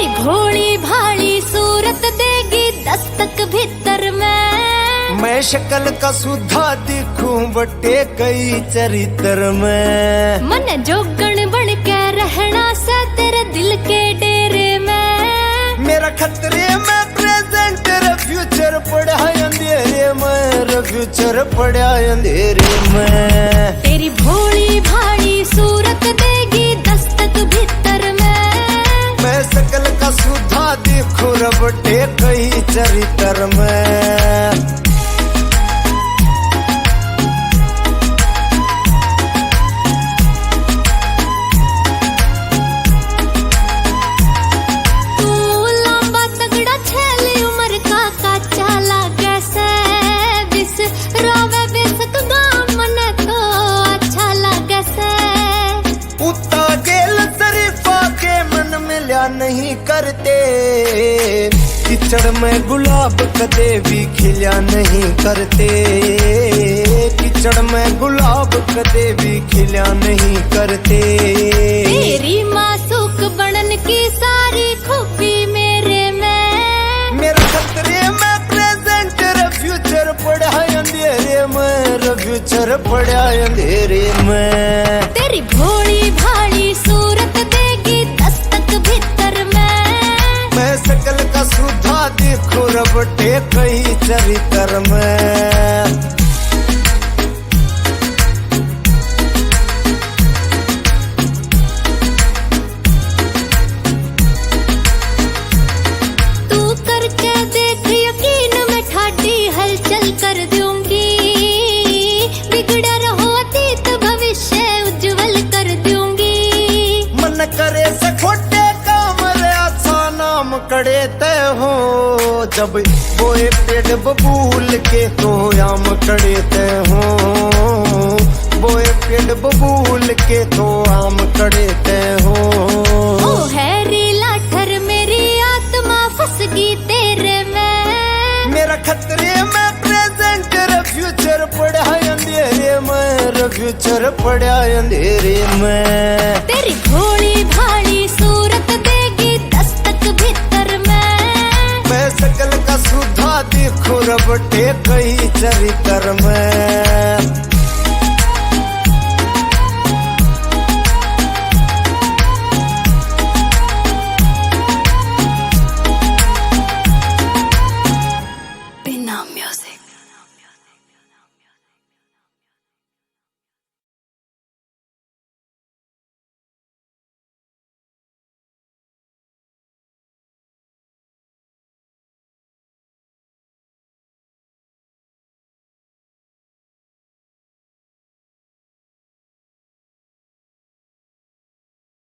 तेरी भोली भाली सूरत देगी दस्तक भीतर में। मैं शक्ल का सुधा दिखूं बटे कई चरित्र में। मन जोगण बन के रहना सा तेरे दिल के डेरे में। मेरा खतरे में प्रेजेंट रे फ्यूचर पड़ा अंधेरे में, रे फ्यूचर पड़ा अंधेरे में। तेरी भोली भाली सूरत देगी दस्तक भीतर में। मैं शक्ल का सुधा दिखूं बटे कई चरित्र में। नहीं करते कीचड़ में गुलाब कदे भी खिला नहीं करते। कीचड़ में गुलाब कदे भी खिला नहीं करते। तेरी मासूक बनन की सारी खूबी मेरे में। मेरे खतरे में प्रेजेंट रे फ्यूचर पड़ा अंधेरे में, रे फ्यूचर पड़ा अंधेरे में। तेरी भोली भाली सूरत देगी दस्तक भीतर में। मैं शक्ल का सुधा दिखूं बटे कई चरित्र में। तू करके देख यकीन में ठाडी हलचल कर दूंगी। बिगड़ा रहो अतीत भविष्य उज्जवल कर दूंगी। मन करे से खोटे काम रे अच्छा नाम कड़े तय हो। जब बोए पेड़ बबूल के तो आम कड़े तय हो। बोए पेड़ बबूल के तो आम कड़े तय हो। ओ हैरी लाठर मेरी आत्मा फंस गई तेरे में। मेरा खतरे में प्रेजेंट रे फ्यूचर पड़ा अंधेरे में, रे फ्यूचर पड़ा अंधेरे में। तेरी भोली भाली सूरत देगी दस्तक भीतर में। मैं शक्ल का सुधा दिखूं बटे कई चरित्र में।